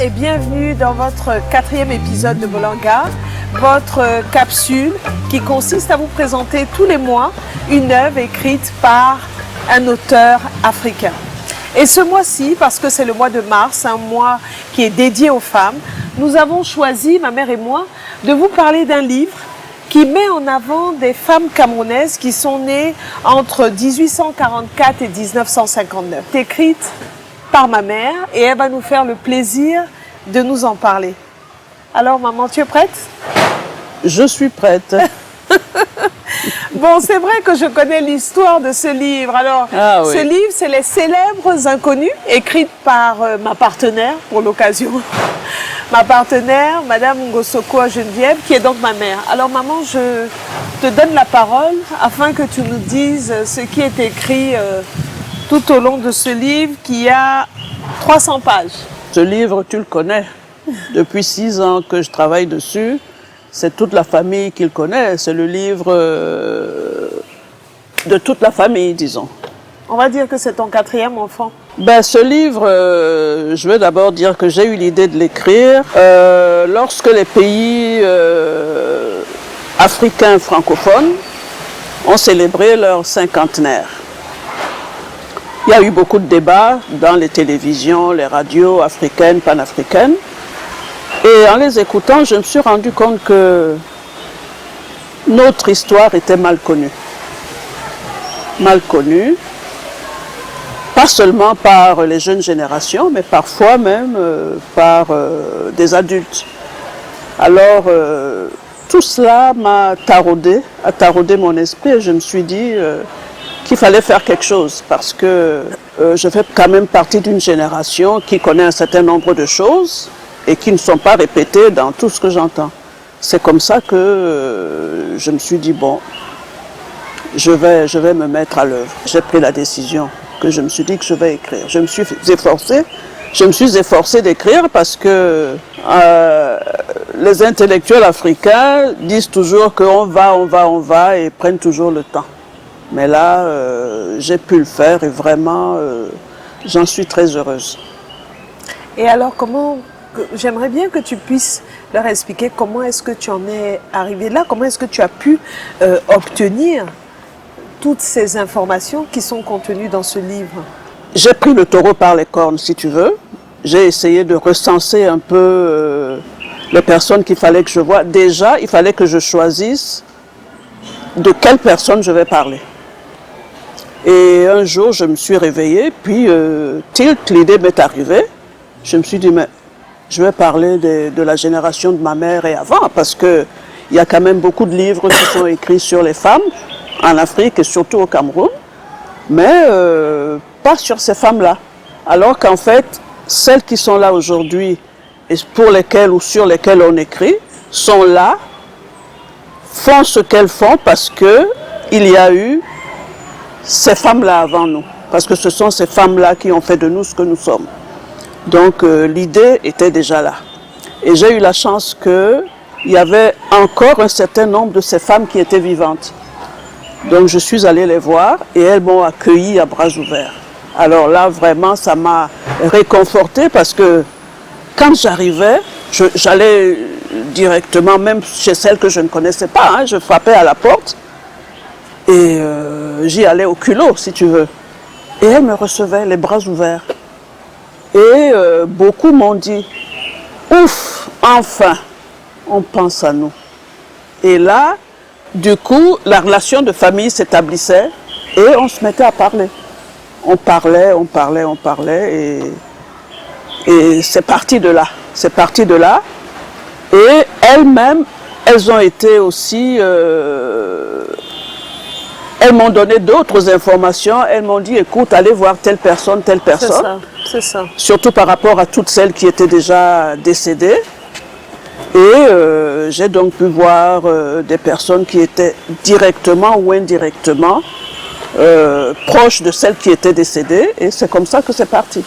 et bienvenue dans votre 4e épisode de Bolanga, votre capsule qui consiste à vous présenter tous les mois une œuvre écrite par un auteur africain. Et ce mois-ci, parce que c'est le mois de mars, un mois qui est dédié aux femmes, nous avons choisi, ma mère et moi, de vous parler d'un livre qui met en avant des femmes camerounaises qui sont nées entre 1844 et 1959. C'est écrite par ma mère et elle va nous faire le plaisir de nous en parler. Alors maman, tu es prête? Je suis prête. Bon, c'est vrai que je connais l'histoire de ce livre. Alors, oui. Ce livre, c'est Les Célèbres Inconnus, écrite par ma partenaire pour l'occasion. Ma partenaire, Madame Ngosoko Geneviève, qui est donc ma mère. Alors maman, je te donne la parole afin que tu nous dises ce qui est écrit tout au long de ce livre qui a 300 pages. Ce livre, tu le connais. Depuis 6 ans que je travaille dessus. C'est toute la famille qui le connaît. C'est le livre de toute la famille, disons. On va dire que c'est ton 4e enfant. Ben, ce livre, je veux d'abord dire que j'ai eu l'idée de l'écrire lorsque les pays africains francophones ont célébré leur cinquantenaire. Il y a eu beaucoup de débats dans les télévisions, les radios africaines, panafricaines. Et en les écoutant, je me suis rendu compte que notre histoire était mal connue. Mal connue, pas seulement par les jeunes générations, mais parfois même par des adultes. Alors, tout cela a taraudé mon esprit et je me suis dit qu'il fallait faire quelque chose parce que je fais quand même partie d'une génération qui connaît un certain nombre de choses et qui ne sont pas répétées dans tout ce que j'entends. C'est comme ça que je me suis dit, bon, je vais me mettre à l'œuvre. J'ai pris la décision que je me suis dit que je vais écrire. Je me suis efforcée d'écrire parce que les intellectuels africains disent toujours qu'on va et prennent toujours le temps. Mais là, j'ai pu le faire et vraiment, j'en suis très heureuse. Et alors, j'aimerais bien que tu puisses leur expliquer comment est-ce que tu en es arrivé là, comment est-ce que tu as pu obtenir toutes ces informations qui sont contenues dans ce livre. J'ai pris le taureau par les cornes, si tu veux. J'ai essayé de recenser un peu les personnes qu'il fallait que je voie. Déjà, il fallait que je choisisse de quelle personne je vais parler. Et un jour, je me suis réveillée, puis l'idée m'est arrivée. Je me suis dit, mais je vais parler de la génération de ma mère et avant, parce qu'il y a quand même beaucoup de livres qui sont écrits sur les femmes en Afrique et surtout au Cameroun, mais pas sur ces femmes-là. Alors qu'en fait, celles qui sont là aujourd'hui et pour lesquelles ou sur lesquelles on écrit, sont là, font ce qu'elles font parce qu'il y a eu ces femmes-là avant nous. Parce que ce sont ces femmes-là qui ont fait de nous ce que nous sommes. Donc l'idée était déjà là. Et j'ai eu la chance qu'il y avait encore un certain nombre de ces femmes qui étaient vivantes. Donc je suis allée les voir et elles m'ont accueilli à bras ouverts. Alors là, vraiment, ça m'a réconfortée parce que quand j'arrivais, j'allais directement, même chez celles que je ne connaissais pas, hein, je frappais à la porte et j'y allais au culot, si tu veux. Et elles me recevaient les bras ouverts. Et beaucoup m'ont dit, ouf, enfin, on pense à nous. Et là, du coup, la relation de famille s'établissait et on se mettait à parler. On parlait et c'est parti de là. C'est parti de là. Et elles-mêmes, elles ont été aussi... elles m'ont donné d'autres informations. Elles m'ont dit, écoute, allez voir telle personne. C'est ça. Surtout par rapport à toutes celles qui étaient déjà décédées. Et j'ai donc pu voir des personnes qui étaient directement ou indirectement proches de celles qui étaient décédées. Et c'est comme ça que c'est parti.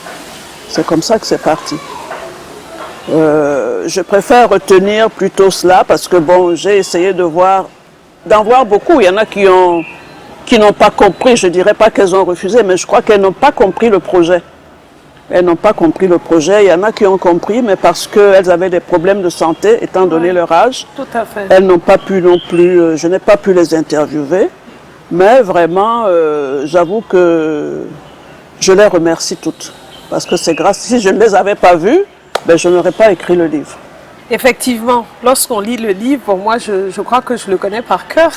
Je préfère retenir plutôt cela parce que bon, j'ai essayé d'en voir beaucoup. Il y en a qui n'ont pas compris, je ne dirais pas qu'elles ont refusé, mais je crois qu'elles n'ont pas compris le projet. elles n'ont pas compris le projet. Il y en a qui ont compris, mais parce qu'elles avaient des problèmes de santé, étant donné leur âge, tout à fait. elles n'ont pas pu non plus, je n'ai pas pu les interviewer. Mais vraiment, j'avoue que je les remercie toutes. Parce que c'est grâce, si je ne les avais pas vues, ben, je n'aurais pas écrit le livre. Effectivement, lorsqu'on lit le livre, pour moi, je crois que je le connais par cœur.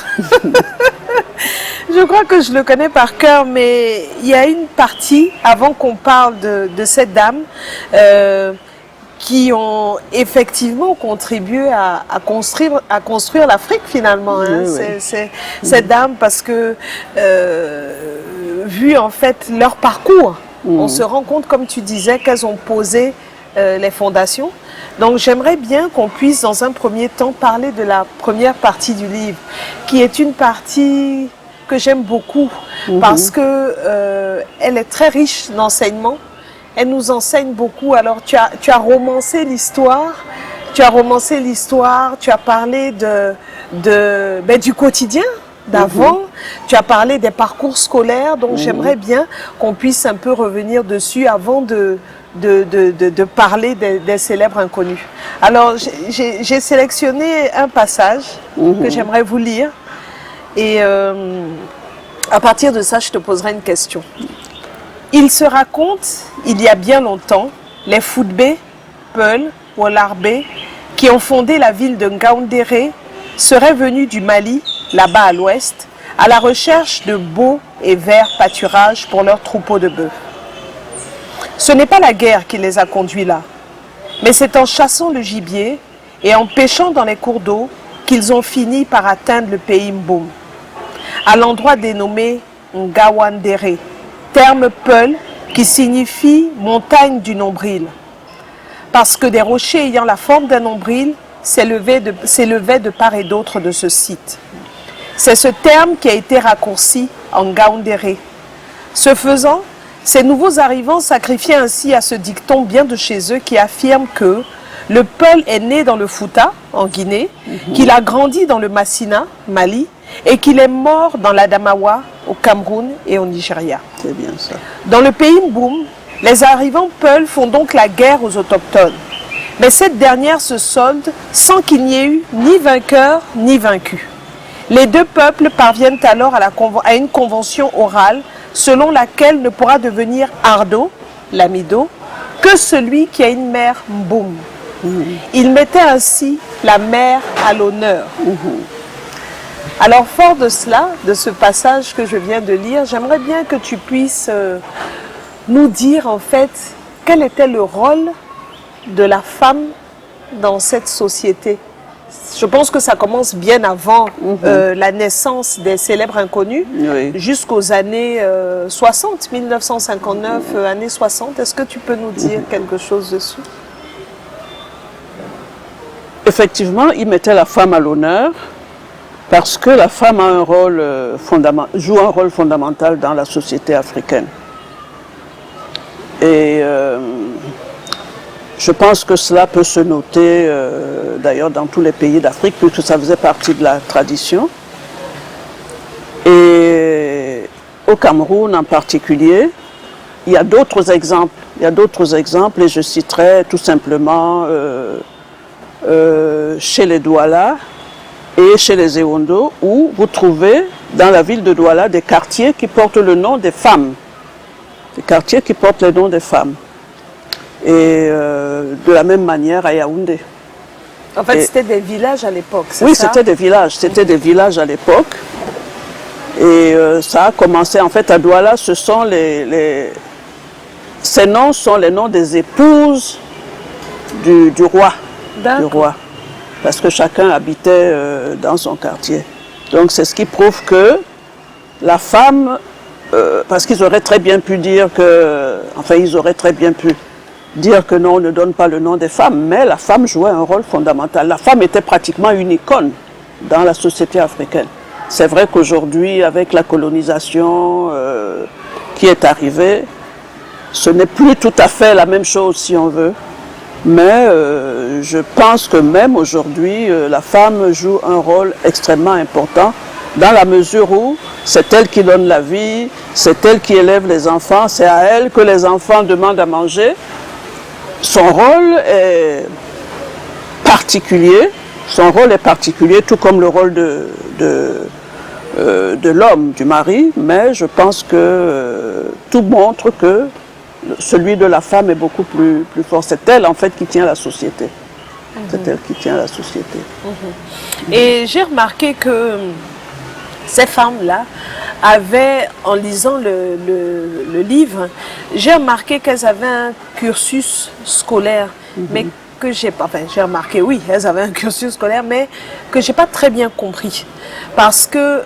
Je crois que je le connais par cœur, mais il y a une partie, avant qu'on parle de cette dame, qui ont effectivement contribué à construire l'Afrique finalement. Hein. Oui, oui. Cette dame, parce que vu en fait leur parcours, on se rend compte, comme tu disais, qu'elles ont posé les fondations. Donc j'aimerais bien qu'on puisse dans un premier temps parler de la première partie du livre, qui est une partie que j'aime beaucoup parce que elle est très riche d'enseignements. Elle nous enseigne beaucoup. Alors tu as romancé l'histoire, tu as parlé du quotidien d'avant, tu as parlé des parcours scolaires, donc j'aimerais bien qu'on puisse un peu revenir dessus avant de parler des célèbres inconnus. Alors j'ai sélectionné un passage que j'aimerais vous lire et à partir de ça je te poserai une question. Il se raconte, il y a bien longtemps, les Foudbé, Peul, Wolarbé, qui ont fondé la ville de Ngaoundéré, seraient venus du Mali, là-bas à l'ouest, à la recherche de beaux et verts pâturages pour leurs troupeaux de bœufs. Ce n'est pas la guerre qui les a conduits là, mais c'est en chassant le gibier et en pêchant dans les cours d'eau qu'ils ont fini par atteindre le pays Mboum, à l'endroit dénommé Ngawandéré, terme Peul qui signifie montagne du nombril, parce que des rochers ayant la forme d'un nombril s'élevaient de part et d'autre de ce site. C'est ce terme qui a été raccourci en Ngaoundéré. Ce faisant, ces nouveaux arrivants sacrifiaient ainsi à ce dicton bien de chez eux qui affirme que le Peul est né dans le Fouta, en Guinée, qu'il a grandi dans le Massina, Mali, et qu'il est mort dans l'Adamawa, au Cameroun et au Nigeria. C'est bien ça. Dans le pays Mboum, les arrivants Peul font donc la guerre aux autochtones. Mais cette dernière se solde sans qu'il n'y ait eu ni vainqueur ni vaincu. Les deux peuples parviennent alors à une convention orale selon laquelle ne pourra devenir Ardo, l'Amido, que celui qui a une mère Mboum. Il mettait ainsi la mère à l'honneur. Alors, fort de cela, de ce passage que je viens de lire, j'aimerais bien que tu puisses nous dire en fait quel était le rôle de la femme dans cette société. Je pense que ça commence bien avant la naissance des célèbres inconnus, jusqu'aux années 60, 1959, années 60. Est-ce que tu peux nous dire quelque chose dessus? Effectivement, il mettait la femme à l'honneur parce que la femme a un rôle joue un rôle fondamental dans la société africaine. Et je pense que cela peut se noter d'ailleurs dans tous les pays d'Afrique, puisque ça faisait partie de la tradition. Et au Cameroun en particulier, il y a d'autres exemples. Et je citerai tout simplement chez les Douala et chez les Ewondo, où vous trouvez dans la ville de Douala des quartiers qui portent le nom des femmes. Des quartiers qui portent le nom des femmes. Et de la même manière à Yaoundé. En fait, c'était des villages à l'époque, c'est ça? Oui, c'était des villages. C'était des villages à l'époque. Et ça a commencé, en fait, à Douala, ces noms sont les noms des épouses du roi. Parce que chacun habitait dans son quartier. Donc c'est ce qui prouve que la femme, parce qu'ils auraient très bien pu dire que, non, on ne donne pas le nom des femmes, mais la femme jouait un rôle fondamental. La femme était pratiquement une icône dans la société africaine. C'est vrai qu'aujourd'hui, avec la colonisation qui est arrivée, ce n'est plus tout à fait la même chose si on veut. Mais je pense que même aujourd'hui, la femme joue un rôle extrêmement important dans la mesure où c'est elle qui donne la vie, c'est elle qui élève les enfants, c'est à elle que les enfants demandent à manger. Son rôle est particulier, tout comme le rôle de l'homme, du mari, mais je pense que tout montre que celui de la femme est beaucoup plus fort. C'est elle en fait qui tient la société. C'est elle qui tient la société. Et j'ai remarqué que ces femmes-là avaient, en lisant le livre, j'ai remarqué qu'elles avaient un cursus scolaire, mais que j'ai pas, enfin j'ai remarqué, oui, elles avaient un cursus scolaire, mais que j'ai pas très bien compris. Parce que,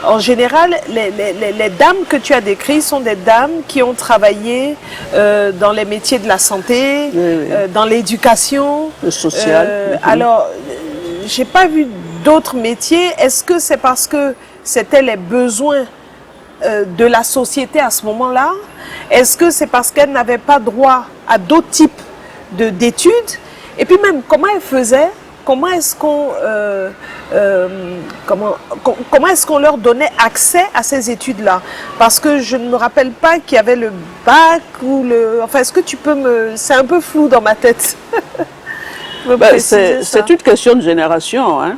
en général, les dames que tu as décrites sont des dames qui ont travaillé dans les métiers de la santé, dans l'éducation. Le social. Alors, j'ai pas vu d'autres métiers. Est-ce que c'est parce que c'était les besoins de la société à ce moment-là? Est-ce que c'est parce qu'elles n'avaient pas droit à d'autres types d'études? Et puis même, comment elles faisaient? Comment est-ce qu'on leur donnait accès à ces études-là? Parce que je ne me rappelle pas qu'il y avait le bac ou le... Enfin, est-ce que tu peux me... C'est un peu flou dans ma tête. C'est une question de génération, hein.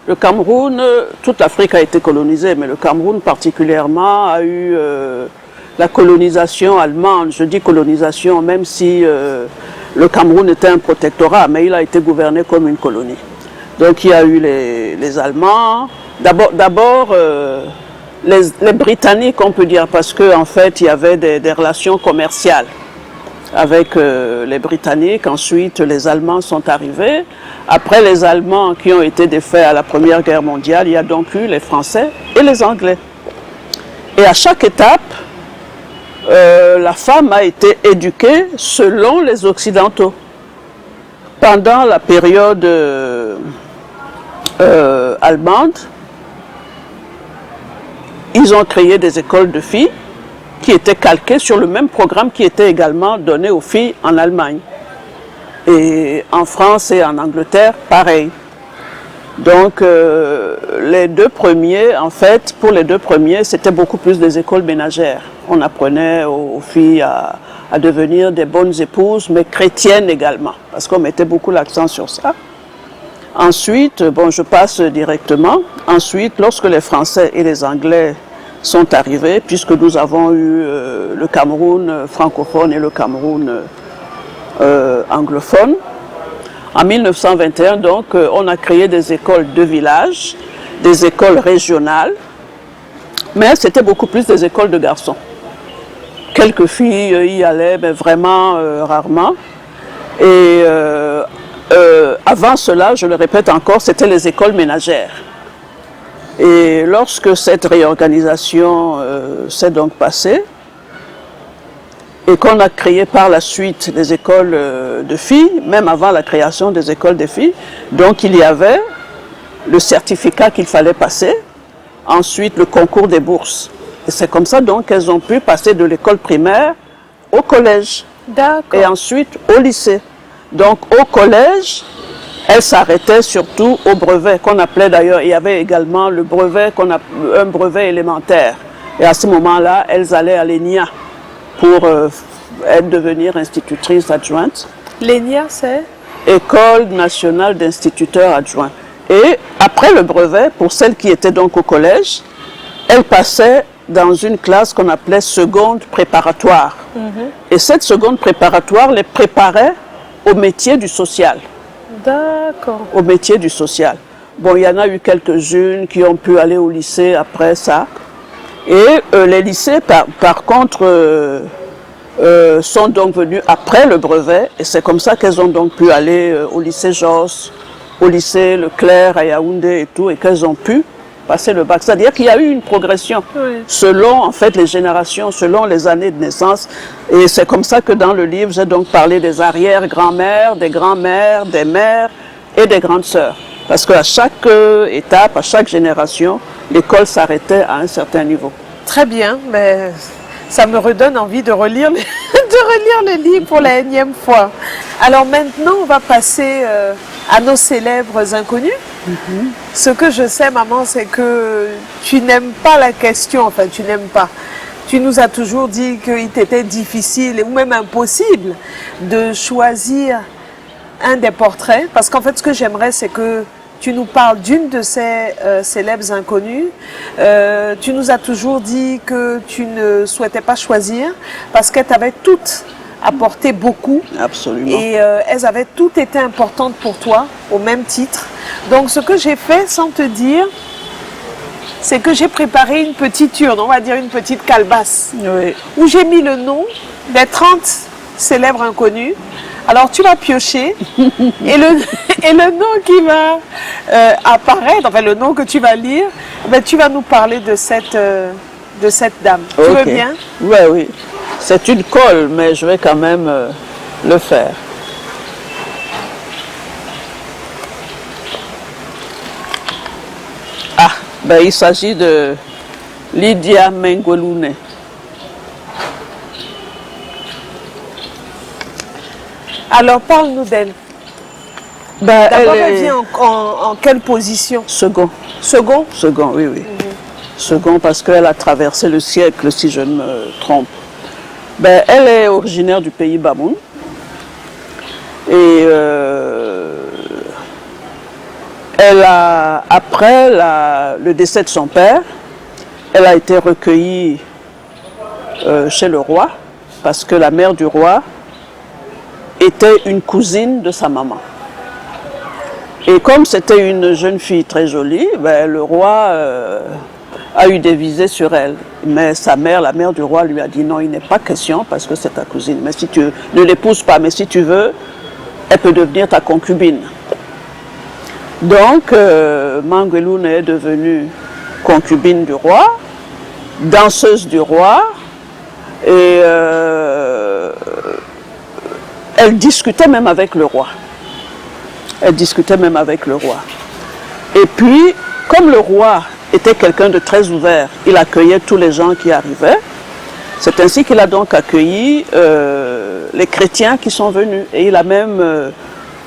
Le Cameroun, toute l'Afrique a été colonisée, mais le Cameroun particulièrement a eu la colonisation allemande. Je dis colonisation, même si le Cameroun était un protectorat, mais il a été gouverné comme une colonie. Donc il y a eu les Allemands, d'abord les Britanniques, on peut dire, parce qu'en fait il y avait des relations commerciales avec les Britanniques. Ensuite les Allemands sont arrivés. Après les Allemands qui ont été défaits à la Première Guerre mondiale, il y a donc eu les Français et les Anglais. Et à chaque étape, la femme a été éduquée selon les Occidentaux. Pendant la période allemande, ils ont créé des écoles de filles qui étaient calquées sur le même programme qui était également donné aux filles en Allemagne. Et en France et en Angleterre, pareil. Donc, les deux premiers, en fait, pour les deux premiers, c'était beaucoup plus des écoles ménagères. On apprenait aux filles à devenir des bonnes épouses, mais chrétiennes également, parce qu'on mettait beaucoup l'accent sur ça. Ensuite, bon, je passe directement. Ensuite, lorsque les Français et les Anglais sont arrivés, puisque nous avons eu le Cameroun francophone et le Cameroun anglophone, en 1921, donc, on a créé des écoles de village, des écoles régionales, mais c'était beaucoup plus des écoles de garçons. Quelques filles y allaient, mais vraiment rarement. Et avant cela, je le répète encore, c'était les écoles ménagères. Et lorsque cette réorganisation s'est donc passée, et qu'on a créé par la suite des écoles de filles, même avant la création des écoles des filles, donc il y avait le certificat qu'il fallait passer, ensuite le concours des bourses. Et c'est comme ça donc qu'elles ont pu passer de l'école primaire au collège et ensuite au lycée. Donc au collège, elles s'arrêtaient surtout au brevet qu'on appelait d'ailleurs, il y avait également le brevet, un brevet élémentaire. Et à ce moment-là, elles allaient à l'ENIA pour devenir institutrice adjointe. L'ENIA, c'est École nationale d'instituteurs adjoints. Et après le brevet, pour celles qui étaient donc au collège, elles passaient dans une classe qu'on appelait seconde préparatoire. Et cette seconde préparatoire les préparait au métier du social. D'accord. Au métier du social. Bon, il y en a eu quelques-unes qui ont pu aller au lycée après ça. Et les lycées, par contre, sont donc venus après le brevet. Et c'est comme ça qu'elles ont donc pu aller au lycée Josse, au lycée Leclerc à Yaoundé et tout, et qu'elles ont pu passer le bac. C'est-à-dire qu'il y a eu une progression selon en fait les générations, selon les années de naissance. Et c'est comme ça que dans le livre, j'ai donc parlé des arrière-grand-mères, des grands-mères, des mères et des grandes sœurs. Parce qu'à chaque étape, à chaque génération, l'école s'arrêtait à un certain niveau. Très bien, mais ça me redonne envie de relire le livre pour la énième fois. Alors maintenant, on va passer à nos célèbres inconnus. Ce que je sais, maman, c'est que tu n'aimes pas la question, enfin tu n'aimes pas. Tu nous as toujours dit qu'il t'était difficile ou même impossible de choisir un des portraits. Parce qu'en fait, ce que j'aimerais, c'est que tu nous parles d'une de ces célèbres inconnues. Tu nous as toujours dit que tu ne souhaitais pas choisir parce qu'elles t'avaient toutes apporté beaucoup. Absolument. Et elles avaient toutes été importantes pour toi, au même titre. Donc, ce que j'ai fait, sans te dire, c'est que j'ai préparé une petite urne, on va dire une petite calebasse, Oui. où j'ai mis le nom des 30 célèbres inconnus. Alors, tu vas piocher et le nom qui va apparaître, enfin le nom que tu vas lire, ben, tu vas nous parler de cette dame. Tu veux bien? Oui, oui. C'est une colle, mais je vais quand même le faire. Ah, ben, il s'agit de Lydia Mengwelune. Alors, parle-nous d'elle. Ben, D'abord, elle elle est vient en quelle position? second. Second? Second, oui, oui. Second parce qu'elle a traversé le siècle, si je ne me trompe. Ben, elle est originaire du pays Bamoun. Et elle a, après le décès de son père, elle a été recueillie chez le roi parce que la mère du roi était une cousine de sa maman. Et comme c'était une jeune fille très jolie, ben, le roi a eu des visées sur elle. Mais sa mère, la mère du roi, lui a dit non, il n'est pas question parce que c'est ta cousine. Mais si tu ne l'épouses pas, mais si tu veux, elle peut devenir ta concubine. Donc, Mengwelune est devenue concubine du roi, danseuse du roi, et elle discutait même avec le roi. Elle discutait même avec le roi. Et puis, comme le roi était quelqu'un de très ouvert, il accueillait tous les gens qui arrivaient. C'est ainsi qu'il a donc accueilli les chrétiens qui sont venus. Et il a même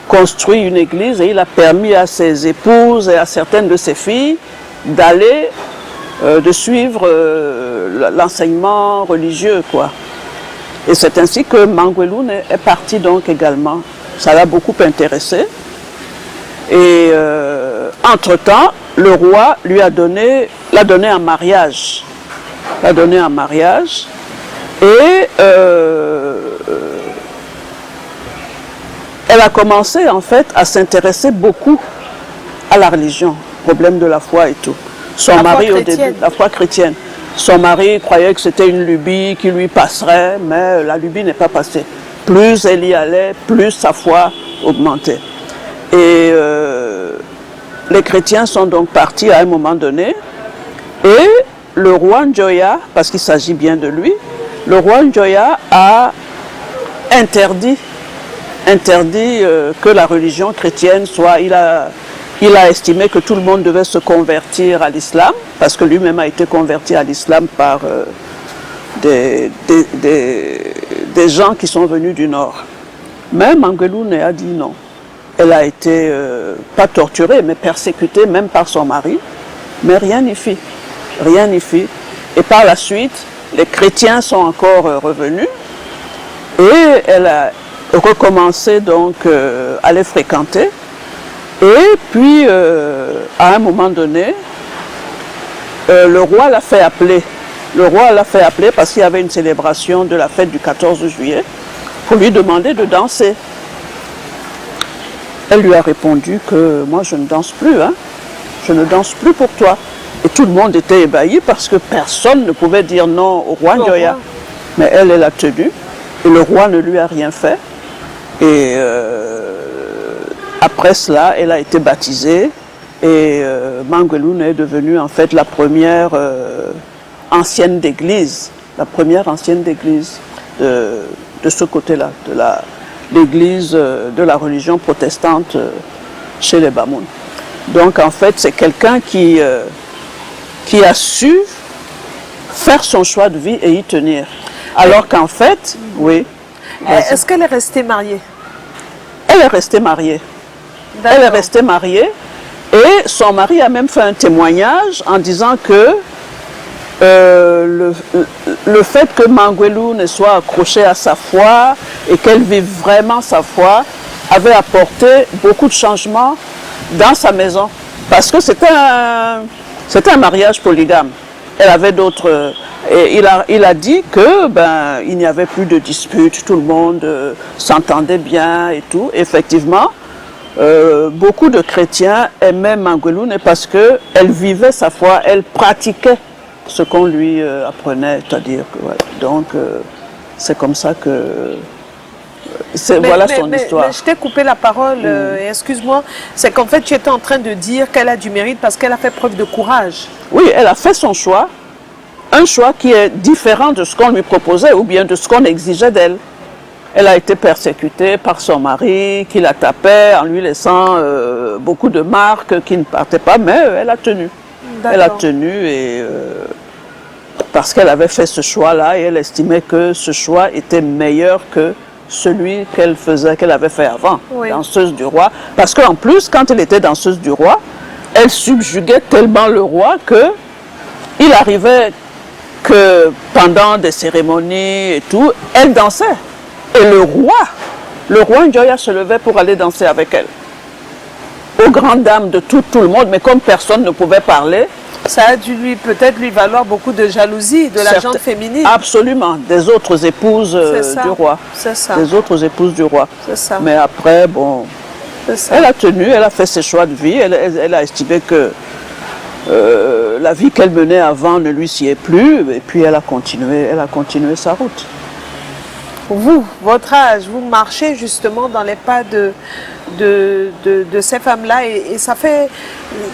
construit une église et il a permis à ses épouses et à certaines de ses filles d'aller, de suivre l'enseignement religieux, quoi. Et c'est ainsi que Mengwelune est parti donc également. Ça l'a beaucoup intéressé. Et entre-temps, le roi l'a donné en mariage. L'a donné en mariage. Et elle a commencé en fait à s'intéresser beaucoup à la religion, problème de la foi et tout. Son mari au début, la foi chrétienne. Son mari croyait que c'était une lubie qui lui passerait, mais la lubie n'est pas passée. Plus elle y allait, plus sa foi augmentait. Et les chrétiens sont donc partis à un moment donné. Et le roi Njoya, parce qu'il s'agit bien de lui, le roi Njoya a interdit que la religion chrétienne soit... Il a estimé que tout le monde devait se convertir à l'islam, parce que lui-même a été converti à l'islam par des gens qui sont venus du nord. Mais Mengwelune a dit non. Elle a été, pas torturée, mais persécutée même par son mari, mais rien n'y fit. Rien n'y fit. Et par la suite, les chrétiens sont encore revenus et elle a recommencé donc à les fréquenter. Et puis, à un moment donné, le roi l'a fait appeler. Le roi l'a fait appeler parce qu'il y avait une célébration de la fête du 14 juillet pour lui demander de danser. Elle lui a répondu que moi je ne danse plus, hein. Je ne danse plus pour toi. Et tout le monde était ébahi parce que personne ne pouvait dire non au roi Njoya. Mais elle a tenu et le roi ne lui a rien fait. Et après cela, elle a été baptisée et Mengwelune est devenue en fait la première ancienne d'église, la première ancienne d'église de ce côté-là, de l'église de la religion protestante chez les Bamoun. Donc en fait, c'est quelqu'un qui a su faire son choix de vie et y tenir. Alors qu'en fait, oui. Est-ce qu'elle est restée mariée? elle est restée mariée. Elle est restée mariée et son mari a même fait un témoignage en disant que le fait que Mangwelou soit accrochée à sa foi et qu'elle vive vraiment sa foi avait apporté beaucoup de changements dans sa maison. Parce que c'était un mariage polygame. Elle avait d'autres... Et il a dit que il n'y avait plus de disputes, tout le monde s'entendait bien et tout. Effectivement, beaucoup de chrétiens aimaient Mangwelou parce qu'elle vivait sa foi, elle pratiquait ce qu'on lui apprenait, c'est-à-dire que ouais. Donc c'est comme ça que voilà son histoire. Mais je t'ai coupé la parole, excuse-moi, c'est qu'en fait tu étais en train de dire qu'elle a du mérite parce qu'elle a fait preuve de courage. Oui, elle a fait son choix, un choix qui est différent de ce qu'on lui proposait ou bien de ce qu'on exigeait d'elle. Elle a été persécutée par son mari qui la tapait en lui laissant beaucoup de marques qui ne partaient pas, mais elle a tenu. Elle a tenu et parce qu'elle avait fait ce choix-là et elle estimait que ce choix était meilleur que celui qu'elle avait fait avant, danseuse du roi. Parce qu'en plus, quand elle était danseuse du roi, elle subjuguait tellement le roi qu'il arrivait que pendant des cérémonies et tout, elle dansait. Et le roi Njoya se levait pour aller danser avec elle. Aux grandes dames de tout le monde, mais comme personne ne pouvait parler. Ça a dû peut-être lui valoir beaucoup de jalousie de la gente féminine. Absolument, des autres épouses du roi. C'est ça. Des autres épouses du roi. C'est ça. Mais après, bon, elle a tenu, elle a fait ses choix de vie, elle a estimé que la vie qu'elle menait avant ne lui sied plus, et puis elle a continué sa route. Vous, votre âge, vous marchez justement dans les pas de ces femmes-là et ça fait...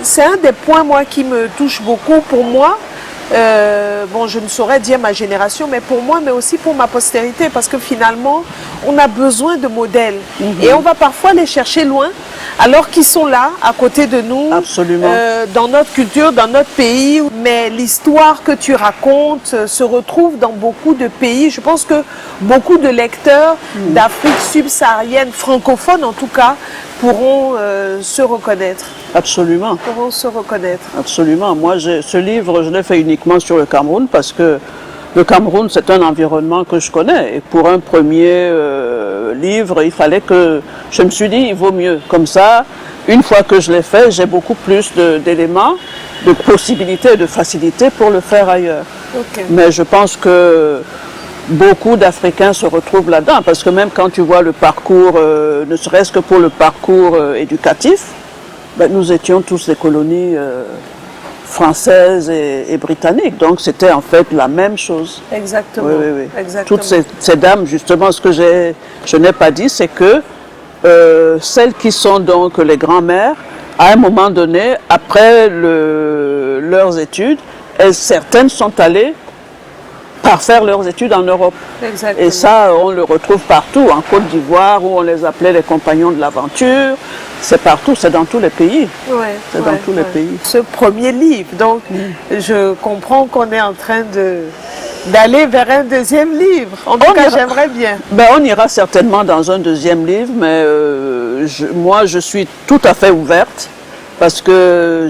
C'est un des points, moi, qui me touche beaucoup pour moi. Bon, je ne saurais dire ma génération, mais pour moi, mais aussi pour ma postérité, parce que finalement, on a besoin de modèles. Et on va parfois les chercher loin, alors qu'ils sont là, à côté de nous, dans notre culture, dans notre pays. Mais l'histoire que tu racontes se retrouve dans beaucoup de pays. Je pense que beaucoup de lecteurs d'Afrique subsaharienne, francophones en tout cas, pourront se reconnaître. Absolument. Pourront se reconnaître. Absolument. Moi, ce livre, je l'ai fait uniquement sur le Cameroun parce que le Cameroun, c'est un environnement que je connais. Et pour un premier livre, il fallait que... Je me suis dit, il vaut mieux. Comme ça, une fois que je l'ai fait, j'ai beaucoup plus d'éléments, de possibilités, de facilités pour le faire ailleurs. Okay. Mais je pense que beaucoup d'Africains se retrouvent là-dedans, parce que même quand tu vois le parcours, ne serait-ce que pour le parcours éducatif, nous étions tous des colonies françaises et britanniques, donc c'était en fait la même chose. Exactement. Oui. Exactement. Toutes ces dames, justement, ce que je n'ai pas dit, c'est que celles qui sont donc les grands-mères, à un moment donné, après leurs études, certaines sont allées faire leurs études en Europe. Exactement. Et ça, on le retrouve partout, en Côte d'Ivoire, où on les appelait les compagnons de l'aventure. C'est partout, c'est dans tous les pays. C'est dans tous les pays. Ce premier livre, donc je comprends qu'on est en train d'aller vers un deuxième livre. En tout cas, j'aimerais bien. On ira certainement dans un deuxième livre, mais moi, je suis tout à fait ouverte, parce que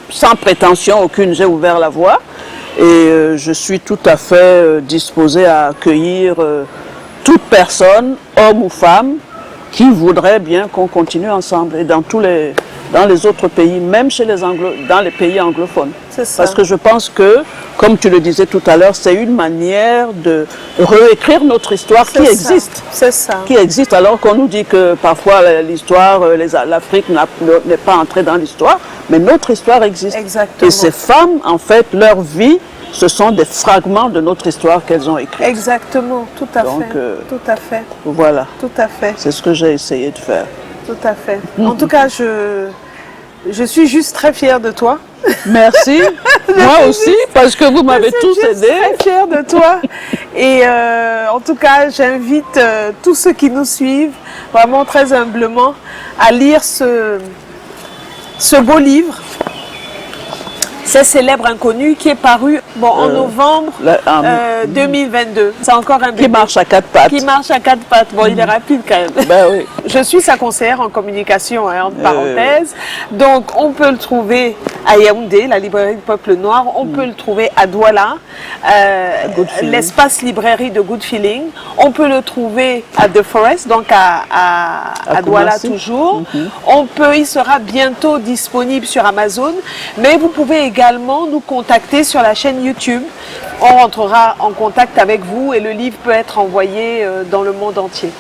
sans prétention aucune, j'ai ouvert la voie. Et je suis tout à fait disposée à accueillir toute personne, homme ou femme, qui voudrait bien qu'on continue ensemble. Et dans les autres pays, même dans les pays anglophones. C'est ça. Parce que je pense que, comme tu le disais tout à l'heure, c'est une manière de réécrire notre histoire qui existe. C'est ça. Qui existe, alors qu'on nous dit que parfois l'histoire, l'Afrique n'est pas entrée dans l'histoire, mais notre histoire existe. Exactement. Et ces femmes, en fait, leur vie, ce sont des fragments de notre histoire qu'elles ont écrits. Exactement, tout à fait. Tout à fait. Voilà. Tout à fait. C'est ce que j'ai essayé de faire. Tout à fait. En tout cas, je suis juste très fière de toi. Merci. Moi aussi, parce que vous m'avez tous aidé. Je suis très fière de toi. Et en tout cas, j'invite tous ceux qui nous suivent, vraiment très humblement, à lire ce beau livre. C'est Célèbre Inconnu qui est paru en novembre 2022. C'est encore un bébé. Qui marche à quatre pattes. Qui marche à quatre pattes. Bon, il est rapide quand même. Ben oui. Je suis sa conseillère en communication, entre parenthèses. Donc, on peut le trouver à Yaoundé, la librairie du Peuple Noir. On peut le trouver à Douala, l'espace librairie de Good Feeling. On peut le trouver à The Forest, donc à Douala toujours. Il sera bientôt disponible sur Amazon, mais vous pouvez également nous contacter sur la chaîne YouTube. On rentrera en contact avec vous et le livre peut être envoyé dans le monde entier.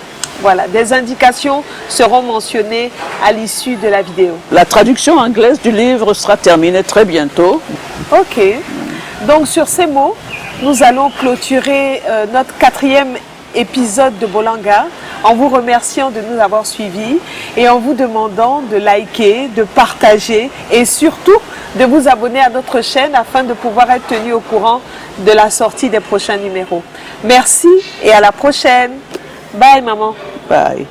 Voilà, des indications seront mentionnées à l'issue de la vidéo. La traduction anglaise du livre sera terminée très bientôt. Ok, donc sur ces mots, nous allons clôturer notre 4e épisode de Bolanga en vous remerciant de nous avoir suivis et en vous demandant de liker, de partager et surtout de vous abonner à notre chaîne afin de pouvoir être tenu au courant de la sortie des prochains numéros. Merci et à la prochaine. Bye maman. Bye.